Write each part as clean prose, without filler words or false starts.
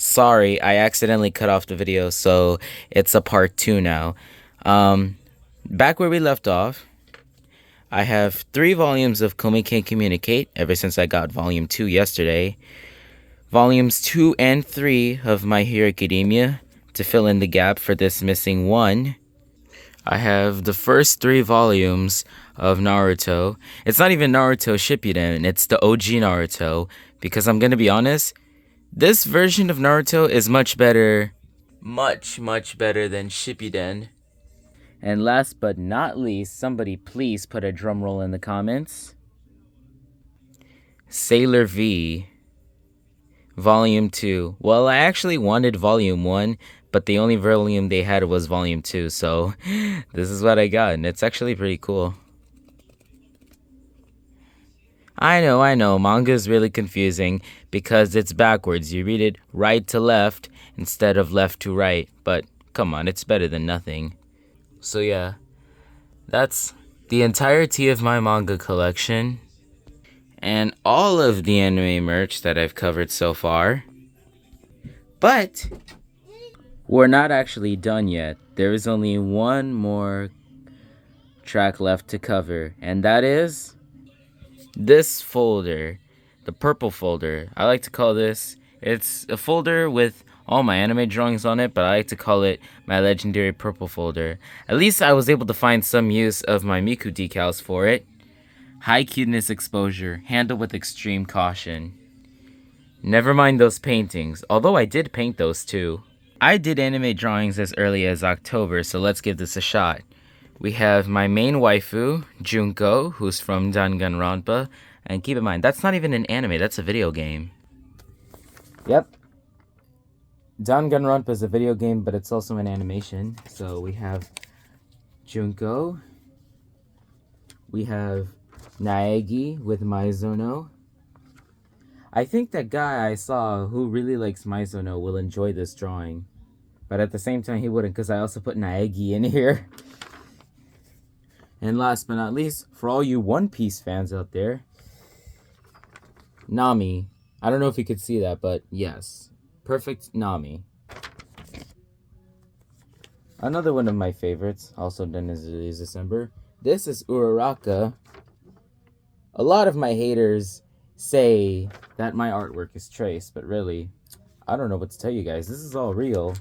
Sorry, I accidentally cut off the video, so it's a part 2 now. Back where we left off, I have 3 volumes of Komi Can't Communicate ever since I got volume 2 yesterday. Volumes 2 and 3 of My Hero Academia to fill in the gap for this missing one. I have the first 3 volumes of Naruto. It's not even Naruto Shippuden, it's the OG Naruto, because I'm gonna be honest, this version of Naruto is much better, much better than Shippuden. And last but not least, somebody please put a drum roll in the comments. Sailor V, Volume 2. Well, I actually wanted Volume 1, but the only volume they had was Volume 2, so this is what I got, and it's actually pretty cool. I know, manga is really confusing because it's backwards. You read it right to left instead of left to right, but come on, it's better than nothing. So yeah, that's the entirety of my manga collection and all of the anime merch that I've covered so far. But we're not actually done yet. There is only one more track left to cover, and that is this folder, the purple folder. I like to call this, it's a folder with all my anime drawings on it, but I like to call it my legendary purple folder. At least I was able to find some use of my Miku decals for it. High cuteness exposure, handle with extreme caution. Never mind those paintings, although I did paint those too. I did anime drawings as early as October, so let's give this a shot. We have my main waifu, Junko, who's from Danganronpa. And keep in mind, that's not even an anime, that's a video game. Yep. Danganronpa is a video game, but it's also an animation. So we have Junko. We have Naegi with Maizono. I think that guy I saw who really likes Maizono will enjoy this drawing. But at the same time, he wouldn't, because I also put Naegi in here. And last but not least, for all you One Piece fans out there, Nami. I don't know if you could see that, but yes. Perfect Nami. Another one of my favorites, also done as early as December. This is Uraraka. A lot of my haters say that my artwork is traced, but really, I don't know what to tell you guys. This is all real.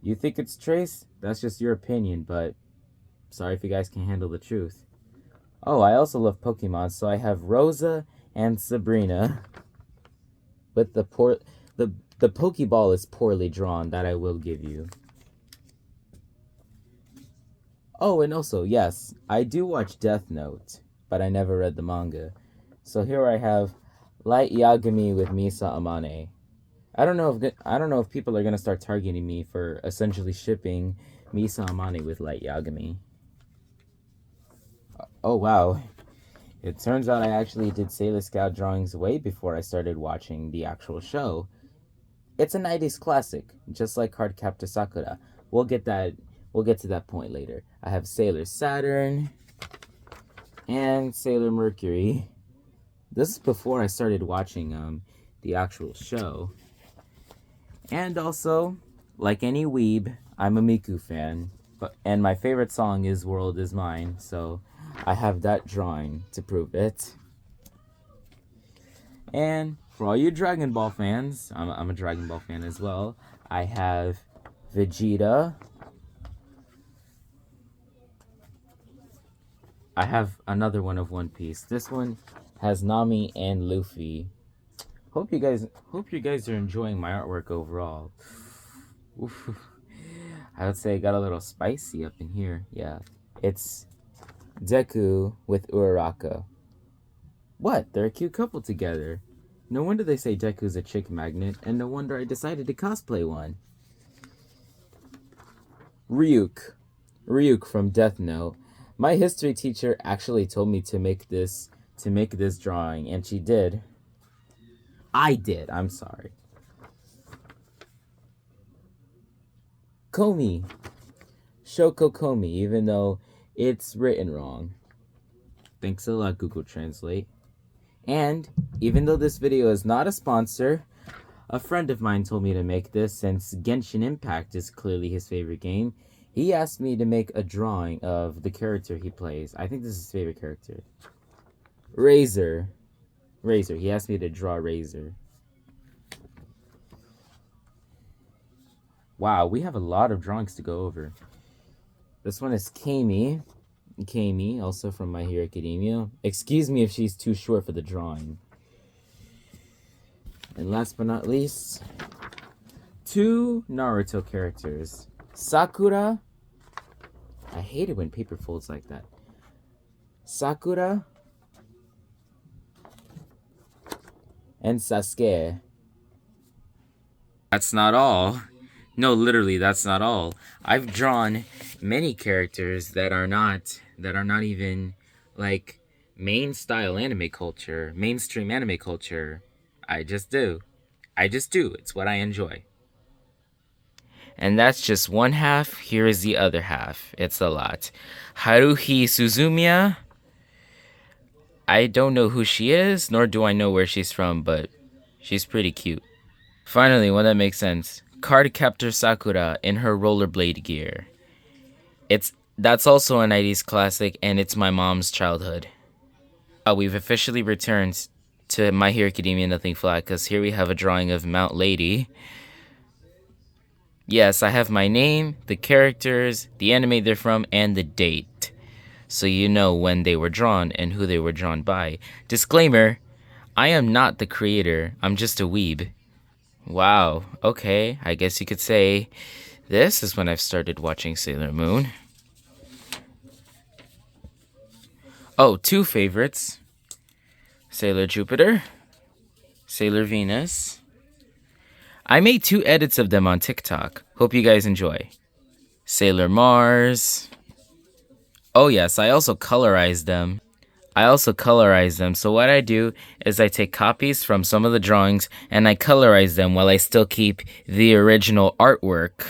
You think it's traced? That's just your opinion, but sorry if you guys can't handle the truth. Oh, I also love Pokemon, so I have Rosa and Sabrina. But the Pokeball is poorly drawn, that I will give you. Oh, and also, yes, I do watch Death Note, but I never read the manga. So here I have Light Yagami with Misa Amane. I don't know if people are gonna start targeting me for essentially shipping Misa Amane with Light Yagami. Oh wow. It turns out I actually did Sailor Scout drawings way before I started watching the actual show. It's a 90s classic, just like Cardcaptor Sakura. We'll get to that point later. I have Sailor Saturn and Sailor Mercury. This is before I started watching the actual show. And also, like any weeb, I'm a Miku fan. And my favorite song is World Is Mine, so I have that drawing to prove it. And for all you Dragon Ball fans, I'm a Dragon Ball fan as well. I have Vegeta. I have another one of One Piece. This one has Nami and Luffy. Hope you guys are enjoying my artwork overall. Oof. I would say it got a little spicy up in here. Yeah, it's Deku with Uraraka. What? They're a cute couple together. No wonder they say Deku's a chick magnet, and no wonder I decided to cosplay one. Ryuk from Death Note. My history teacher actually told me to make this drawing, and she did. I'm sorry. Komi. Shoko Komi, even though it's written wrong. Thanks a lot, Google Translate. And even though this video is not a sponsor, A friend of mine told me to make this since Genshin Impact is clearly his favorite game. He asked me to make a drawing of the character he plays. I think this is his favorite character. Razor. Razor. He asked me to draw Razor. Wow, we have a lot of drawings to go over. This one is Kami. Kami, also from My Hero Academia. Excuse me if she's too short for the drawing. And last but not least, 2 Naruto characters. Sakura. I hate it when paper folds like that. Sakura and Sasuke. That's not all. No, literally, that's not all. I've drawn many characters that are not even like mainstream anime culture. I just do. It's what I enjoy. And that's just one half. Here is the other half. It's a lot. Haruhi Suzumiya. I don't know who she is, nor do I know where she's from, but she's pretty cute. Finally, one that makes sense. Cardcaptor Sakura in her rollerblade gear. That's also a 90s classic, and it's my mom's childhood. We've officially returned to My Hero Academia Nothing Flat, because here we have a drawing of Mount Lady. Yes, I have my name, the characters, the anime they're from, and the date. So you know when they were drawn and who they were drawn by. Disclaimer, I am not the creator, I'm just a weeb. Wow, okay, I guess you could say this is when I've started watching Sailor Moon. Oh, 2 favorites. Sailor Jupiter, Sailor Venus. I made 2 edits of them on TikTok. Hope you guys enjoy. Sailor Mars. Oh yes, I also colorized them. So what I do is I take copies from some of the drawings and I colorize them while I still keep the original artwork.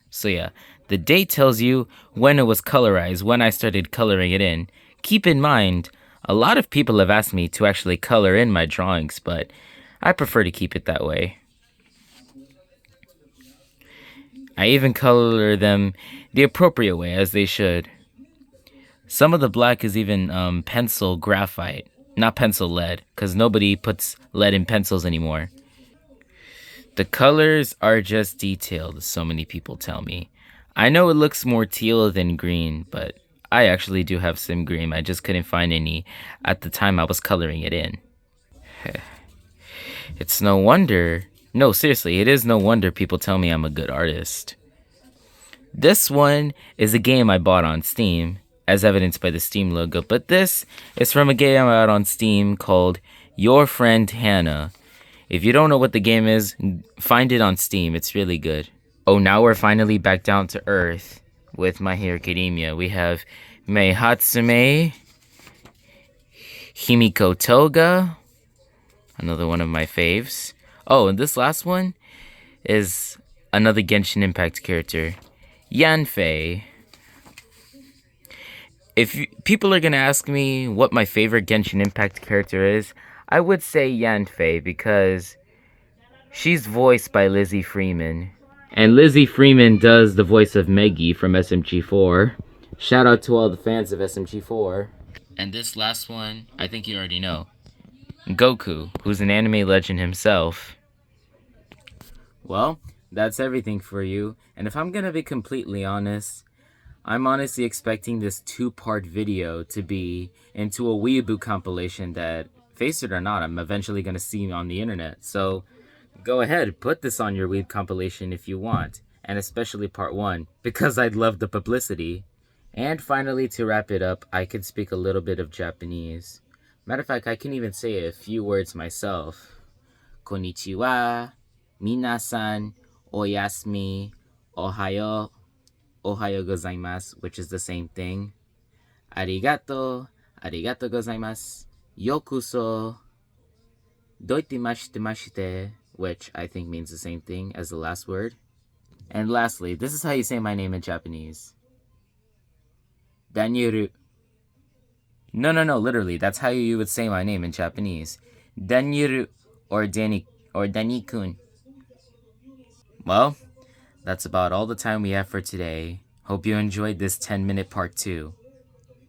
So yeah, the date tells you when it was colorized, when I started coloring it in. Keep in mind, a lot of people have asked me to actually color in my drawings, but I prefer to keep it that way. I even color them the appropriate way, as they should. Some of the black is even pencil graphite, not pencil lead, because nobody puts lead in pencils anymore. The colors are just detailed, so many people tell me. I know it looks more teal than green, but I actually do have some green. I just couldn't find any at the time I was coloring it in. It's no wonder. No, seriously, it is no wonder people tell me I'm a good artist. This one is a game I bought on Steam, as evidenced by the Steam logo, but this is from a game out on Steam called Your Friend Hannah. If you don't know what the game is, find it on Steam. It's really good. Oh, now we're finally back down to earth with My Hero Academia. We have Mei Hatsume, Himiko Toga, another one of my faves. Oh, and this last one is another Genshin Impact character, Yanfei. If people are going to ask me what my favorite Genshin Impact character is, I would say Yanfei, because she's voiced by Lizzie Freeman. And Lizzie Freeman does the voice of Meggy from SMG4. Shout out to all the fans of SMG4. And this last one, I think you already know. Goku, who's an anime legend himself. Well, that's everything for you. And if I'm going to be completely honest, I'm honestly expecting this 2-part video to be into a weeaboo compilation that, face it or not, I'm eventually going to see on the internet. So go ahead, put this on your weeb compilation if you want, and especially part 1, because I'd love the publicity. And finally, to wrap it up, I can speak a little bit of Japanese. Matter of fact, I can even say a few words myself. Konnichiwa, minasan, oyasumi, ohayo, ohayo gozaimasu, which is the same thing. Arigato, arigato gozaimasu. Yokuso, doitemashite, which I think means the same thing as the last word. And lastly, this is how you say my name in Japanese. Danyiru. No, literally, that's how you would say my name in Japanese. Danyiru, or Danny-kun. Well, that's about all the time we have for today. Hope you enjoyed this 10-minute part 2.